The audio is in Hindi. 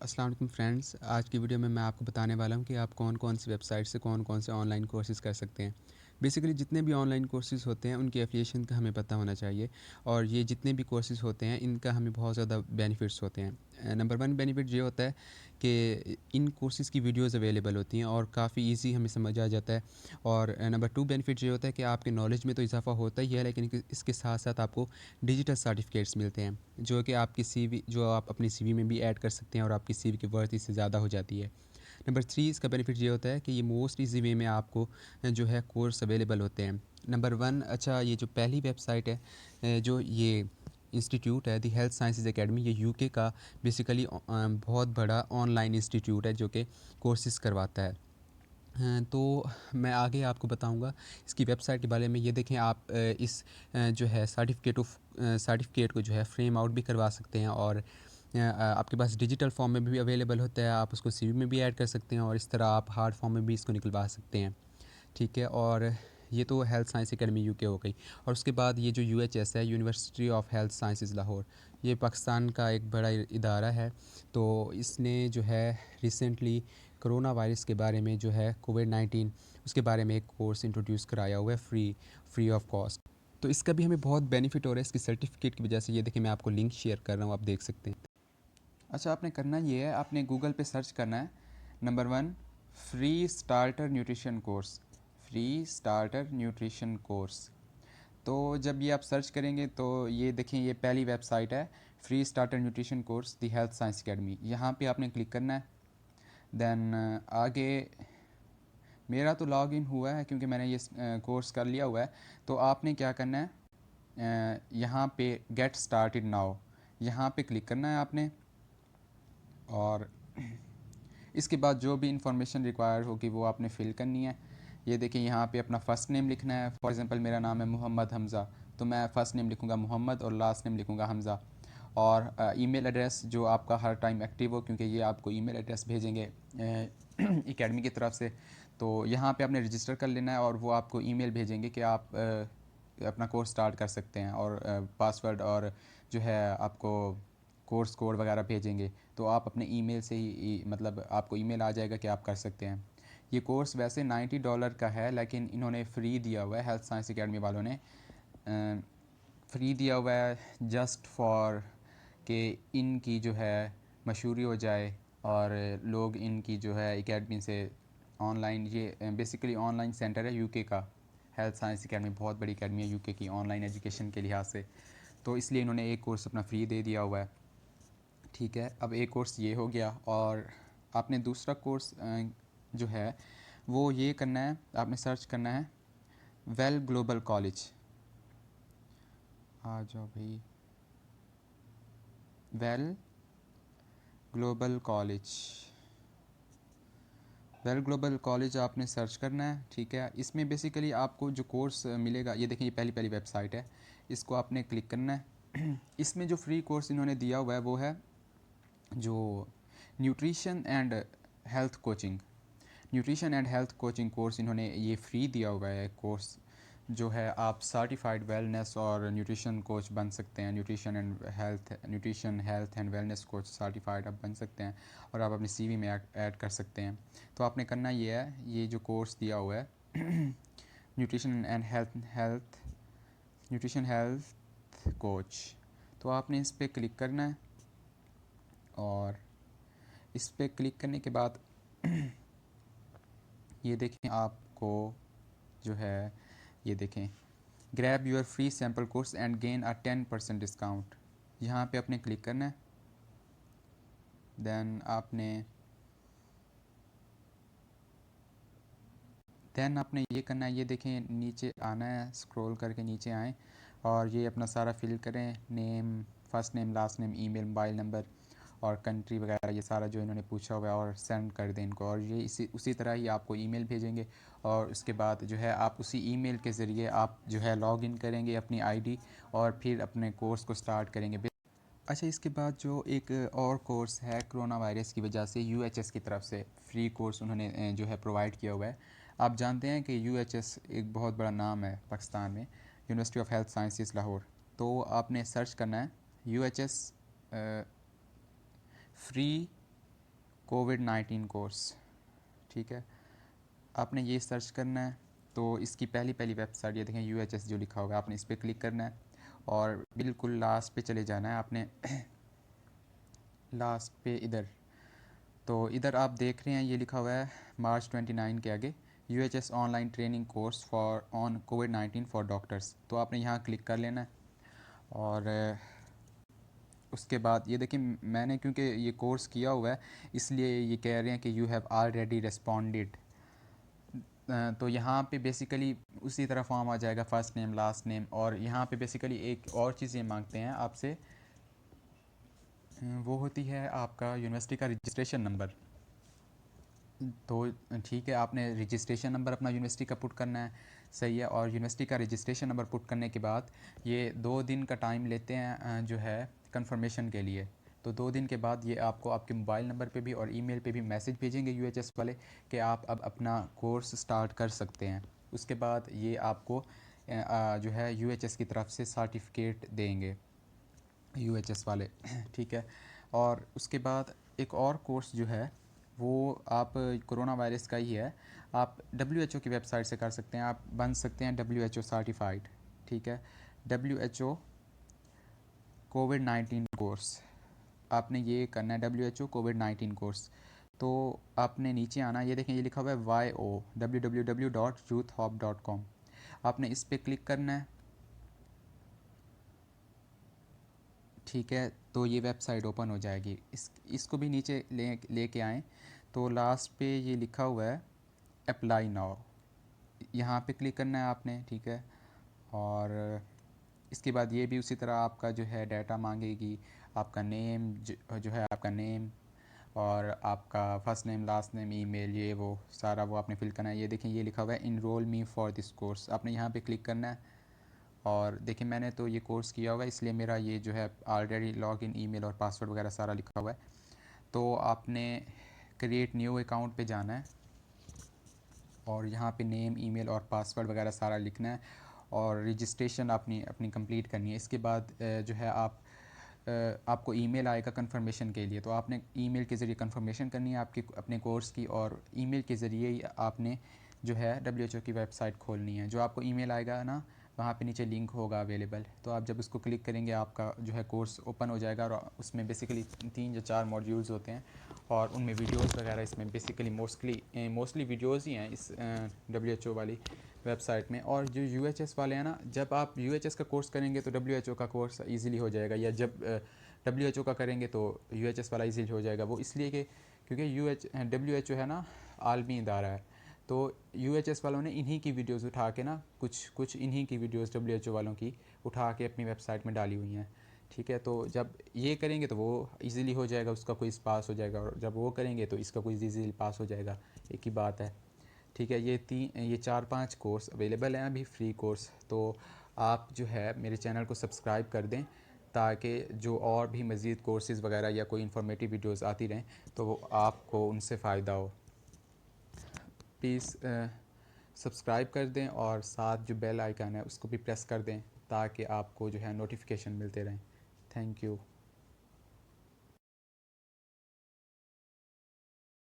अस्सलाम वालेकुम फ्रेंड्स। आज की वीडियो में मैं आपको बताने वाला हूँ कि आप कौन कौन सी वेबसाइट से कौन कौन से ऑनलाइन कोर्सेज़ कर सकते हैं। बेसिकली जितने भी ऑनलाइन कोर्सेज़ होते हैं उनकी एफ़िलिएशन का हमें पता होना चाहिए और ये जितने भी कोर्सेज़ होते हैं इनका हमें बहुत ज़्यादा बेनिफिट्स होते हैं। नंबर 1 बेनिफिट ये होता है कि इन कोर्सेज़ की वीडियोज़ अवेलेबल होती हैं और काफ़ी ईज़ी हमें समझ आ जाता है। और नंबर 2 बेनिफिट ये होता है कि आपके नॉलेज में तो इज़ाफ़ा होता ही है, लेकिन इसके साथ-साथ आपको डिजिटल सर्टिफ़िकेट्स मिलते हैं, जो कि आपकी सीवी जो आप अपनी सीवी में भी ऐड कर सकते हैं और आपकी सीवी की वर्थ इससे ज़्यादा हो जाती है। नंबर 3 इसका बेनिफिट ये होता है कि ये मोस्ट ईज़ी वे में आपको जो है कोर्स अवेलेबल होते हैं। नंबर 1 अच्छा, ये जो पहली वेबसाइट है जो ये इंस्टीट्यूट है द हेल्थ साइंसेज़ अकेडमी, ये यूके का बेसिकली बहुत बड़ा ऑनलाइन इंस्टीट्यूट है जो कि कोर्सेज़ करवाता है। तो मैं आगे आपको बताऊंगा इसकी वेबसाइट के बारे में। ये देखें आप इस जो है सर्टिफिकेट को जो है फ्रेम आउट भी करवा सकते हैं और आपके पास डिजिटल फॉर्म में भी अवेलेबल होता है, आप उसको सीवी में भी ऐड कर सकते हैं और इस तरह आप हार्ड फॉर्म में भी इसको निकलवा सकते हैं। ठीक है, और ये तो हेल्थ साइंस एकेडमी यूके हो गई। और उसके बाद ये जो यूएचएस है, university of health sciences Lahore, ये पाकिस्तान का एक बड़ा इदारा है। तो इसने जो है रिसेंटली कोरोना वायरस के बारे में जो है कोविड-19 उसके बारे में एक कोर्स इंट्रोड्यूस कराया हुआ है फ्री ऑफ कॉस्ट। तो इसका भी हमें बहुत बेनिफिट हो रहा है इसकी सर्टिफिकेट की वजह से। ये देखिए मैं आपको लिंक शेयर कर रहा हूँ, आप देख सकते हैं। अच्छा, आपने करना ये है, आपने गूगल पे सर्च करना है number 1 free starter nutrition course. Free starter nutrition course. तो जब ये आप सर्च करेंगे तो ये देखें, ये पहली वेबसाइट है, free starter nutrition course the health science academy. यहाँ पे आपने क्लिक करना है। देन आगे मेरा तो लॉग इन हुआ है क्योंकि मैंने ये कोर्स कर लिया हुआ है। तो आपने क्या करना है, यहाँ पे गेट स्टार्टेड नाउ, यहाँ पे क्लिक करना है आपने। और इसके बाद जो भी इंफॉर्मेशन रिक्वायर होगी वो आपने फ़िल करनी है। ये देखिए यहाँ पे अपना फ़र्स्ट नेम लिखना है। फॉर एग्ज़ाम्पल मेरा नाम है मोहम्मद हमज़ा, तो मैं फ़र्स्ट नेम लिखूँगा मोहम्मद और लास्ट नेम लिखूँगा हमज़ा। और ईमेल एड्रेस जो आपका हर टाइम एक्टिव हो, क्योंकि ये आपको ईमेल एड्रेस भेजेंगे एकेडमी की तरफ से। तो यहाँ पे आपने रजिस्टर कर लेना है और वो आपको ईमेल भेजेंगे कि आप अपना कोर्स स्टार्ट कर सकते हैं। और पासवर्ड और जो है आपको कोर्स कोड वगैरह भेजेंगे। तो आप अपने ईमेल से ही मतलब आपको ईमेल आ जाएगा कि आप कर सकते हैं। ये कोर्स वैसे $90 का है, लेकिन इन्होंने फ्री दिया हुआ है, हेल्थ साइंस एकेडमी वालों ने फ्री दिया हुआ है जस्ट फॉर कि इनकी जो है मशहूरी हो जाए और लोग इनकी जो है एकेडमी से ऑनलाइन, ये बेसिकली ऑनलाइन सेंटर है यूके का। हेल्थ साइंस एकेडमी बहुत बड़ी एकेडमी है यूके की ऑनलाइन एजुकेशन के लिहाज से। तो इसलिए इन्होंने एक कोर्स अपना फ्री दे दिया हुआ है। ठीक है, अब एक कोर्स ये हो गया और आपने दूसरा कोर्स जो है वो ये करना है, आपने सर्च करना है वेल ग्लोबल कॉलेज। आ जाओ भाई, well global college. Well global college आपने सर्च करना है। ठीक है, इसमें बेसिकली आपको जो कोर्स मिलेगा, ये देखें ये पहली पहली वेबसाइट है, इसको आपने क्लिक करना है। इसमें जो फ्री कोर्स इन्होंने दिया हुआ है वो है जो nutrition and health coaching. Nutrition and health coaching course इन्होंने ये फ्री दिया हुआ है कोर्स, जो है आप सर्टिफाइड वेलनेस और न्यूट्रिशन कोच बन सकते हैं। Nutrition health and wellness coach certified आप बन सकते हैं और आप अपनी सीवी में ऐड कर सकते हैं। तो आपने करना ये है, ये जो कोर्स दिया हुआ है nutrition and health nutrition health coach, तो आपने इस पर क्लिक करना है। और इस पर क्लिक करने के बाद ये देखें आपको जो है, ये देखें grab your free sample course and gain a 10% discount. यहाँ पे आपने क्लिक करना है। देन आपने ये करना है, ये देखें नीचे आना है, स्क्रॉल करके नीचे आएँ और ये अपना सारा फिल करें, name, first name, last name, email, mobile number और कंट्री वगैरह, ये सारा जो इन्होंने पूछा हुआ है, और सेंड कर दें इनको। और ये इसी उसी तरह ही आपको ईमेल भेजेंगे और उसके बाद जो है आप उसी ईमेल के ज़रिए आप जो है लॉग इन करेंगे अपनी आईडी और फिर अपने कोर्स को स्टार्ट करेंगे। अच्छा, इसके बाद जो एक और कोर्स है कोरोना वायरस की वजह से यूएचएस की तरफ से फ्री कोर्स उन्होंने जो है प्रोवाइड किया हुआ है। आप जानते हैं कि यूएचएस एक बहुत बड़ा नाम है पाकिस्तान में, university of health sciences Lahore. तो आपने सर्च करना है यूएचएस फ्री कोविड-19 कोर्स, ठीक है। आपने ये सर्च करना है तो इसकी पहली पहली वेबसाइट ये देखें UHS जो लिखा होगा, आपने इस पर क्लिक करना है और बिल्कुल लास्ट पे चले जाना है आपने लास्ट पे इधर। तो इधर आप देख रहे हैं ये लिखा हुआ है मार्च 29 के आगे UHS online training course for on covid for doctors. तो आपने यहाँ क्लिक कर लेना है और उसके बाद ये देखिए मैंने क्योंकि ये कोर्स किया हुआ है इसलिए ये कह रहे हैं कि यू हैव ऑलरेडी रेस्पॉन्डेड। तो यहाँ पे बेसिकली उसी तरह फॉर्म आ जाएगा, फर्स्ट नेम लास्ट नेम, और यहाँ पे बेसिकली एक और चीज़ ये मांगते हैं आपसे, वो होती है आपका यूनिवर्सिटी का रजिस्ट्रेशन नंबर। तो ठीक है, आपने रजिस्ट्रेशन नंबर अपना यूनिवर्सिटी का पुट करना है, सही है। और यूनिवर्सिटी का रजिस्ट्रेशन नंबर पुट करने के बाद ये 2 दिन का टाइम लेते हैं जो है कंफर्मेशन के लिए। तो 2 दिन के बाद ये आपको आपके मोबाइल नंबर पे भी और ईमेल पे भी मैसेज भेजेंगे UHS वाले कि आप अब अपना कोर्स स्टार्ट कर सकते हैं। उसके बाद ये आपको जो है UHS की तरफ से सर्टिफिकेट देंगे UHS वाले ठीक है। और उसके बाद एक और कोर्स जो है वो आप कोरोना वायरस का ही है, आप WHO की वेबसाइट से कर सकते हैं, आप बन सकते हैं WHO सर्टिफाइड, ठीक है। WHO कोविड-19 कोर्स, आपने ये करना है WHO कोविड-19 कोर्स। तो आपने नीचे आना, ये देखें ये लिखा हुआ है www.youthhop.com, आपने इस पर क्लिक करना है, ठीक है। तो ये वेबसाइट ओपन हो जाएगी। इसको भी नीचे लेके आएँ तो लास्ट पे ये लिखा हुआ है अप्लाई नाउ, यहाँ पे क्लिक करना है आपने, ठीक है। और इसके बाद ये भी उसी तरह आपका जो है डाटा मांगेगी, आपका नेम जो है आपका नेम और आपका first name last name email ये वो सारा वो आपने फिल करना है। ये देखें ये लिखा हुआ है enrol me for this course, आपने यहाँ पे क्लिक करना है। और देखिए मैंने तो ये कोर्स किया हुआ है इसलिए मेरा ये जो है ऑलरेडी लॉगिन ईमेल और पासवर्ड वगैरह सारा लिखा हुआ है। तो आपने क्रिएट न्यू अकाउंट पे जाना है और यहाँ पे नेम ईमेल और पासवर्ड वगैरह सारा लिखना है और रजिस्ट्रेशन अपनी अपनी कंप्लीट करनी है। इसके बाद जो है आपको ईमेल आएगा कंफर्मेशन के लिए, तो आपने ईमेल के ज़रिए कंफर्मेशन करनी है आपके अपने कोर्स की, और ईमेल के ज़रिए ही आपने जो है WHO की वेबसाइट खोलनी है। जो आपको ईमेल आएगा ना वहाँ पे नीचे लिंक होगा अवेलेबल, तो आप जब उसको क्लिक करेंगे आपका जो है कोर्स ओपन हो जाएगा और उसमें बेसिकली 3 या 4 मॉड्यूल्स होते हैं और उनमें वीडियोस वगैरह इसमें बेसिकली मोस्टली वीडियोस ही हैं इस WHO वाली वेबसाइट में। और जो UHS वाले हैं ना, जब आप UHS का कोर्स करेंगे तो WHO का कोर्स इजीली हो जाएगा, या जब WHO का करेंगे तो UHS वाला इजीली हो जाएगा। वो इसलिए कि क्योंकि WHO है ना आलमी इदारा है, तो UHS वालों ने इन्हीं की वीडियोस उठा के ना कुछ इन्हीं की वीडियोस WHO वालों की उठा के अपनी वेबसाइट में डाली हुई हैं, ठीक है। तो जब ये करेंगे तो वो इजीली हो जाएगा, उसका क्विज़ पास हो जाएगा, और जब वो करेंगे तो इसका क्विज़ इजीली पास हो जाएगा, एक ही बात है, ठीक है। ये 4-5 कोर्स अवेलेबल हैं अभी फ्री कोर्स। तो आप जो है मेरे चैनल को सब्सक्राइब कर दें ताकि जो और भी मज़ीद कोर्सेज़ वगैरह या कोई इन्फॉर्मेटिव वीडियोस आती रहें तो वो आपको उनसे फ़ायदा हो। प्लीज़ सब्सक्राइब कर दें और साथ जो बेल आइकन है उसको भी प्रेस कर दें ताकि आपको जो है नोटिफिकेशन मिलते रहें। Thank you.